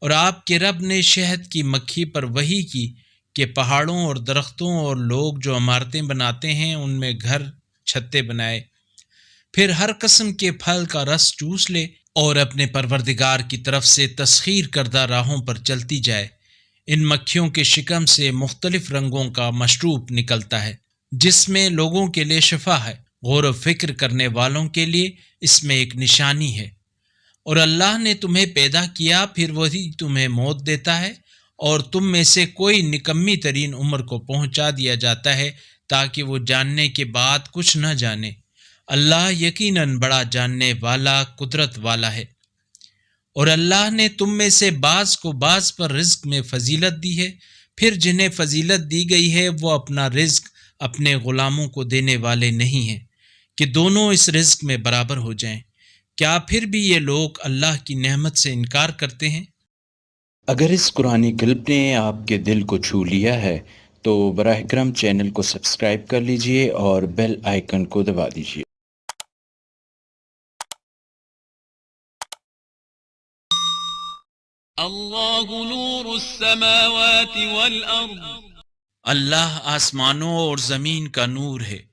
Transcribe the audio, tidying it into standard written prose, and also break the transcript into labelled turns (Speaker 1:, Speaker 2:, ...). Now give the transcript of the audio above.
Speaker 1: اور آپ کے رب نے شہد کی مکھی پر وحی کی کہ پہاڑوں اور درختوں اور لوگ جو عمارتیں بناتے ہیں ان میں گھر چھتے بنائے، پھر ہر قسم کے پھل کا رس چوس لے اور اپنے پروردگار کی طرف سے تسخیر کردہ راہوں پر چلتی جائے۔ ان مکھیوں کے شکم سے مختلف رنگوں کا مشروب نکلتا ہے جس میں لوگوں کے لیے شفا ہے، غور و فکر کرنے والوں کے لیے اس میں ایک نشانی ہے۔ اور اللہ نے تمہیں پیدا کیا، پھر وہی تمہیں موت دیتا ہے، اور تم میں سے کوئی نکمی ترین عمر کو پہنچا دیا جاتا ہے تاکہ وہ جاننے کے بعد کچھ نہ جانے۔ اللہ یقیناً بڑا جاننے والا، قدرت والا ہے۔ اور اللہ نے تم میں سے بعض کو بعض پر رزق میں فضیلت دی ہے، پھر جنہیں فضیلت دی گئی ہے وہ اپنا رزق اپنے غلاموں کو دینے والے نہیں ہیں کہ دونوں اس رزق میں برابر ہو جائیں۔ کیا پھر بھی یہ لوگ اللہ کی نعمت سے انکار کرتے ہیں؟
Speaker 2: اگر اس قرآنی کلپ نے آپ کے دل کو چھو لیا ہے تو براہ کرم چینل کو سبسکرائب کر لیجئے اور بیل آئیکن کو دبا دیجئے۔
Speaker 3: اللہ نور السماوات والارض،
Speaker 1: اللہ آسمانوں اور زمین کا نور ہے۔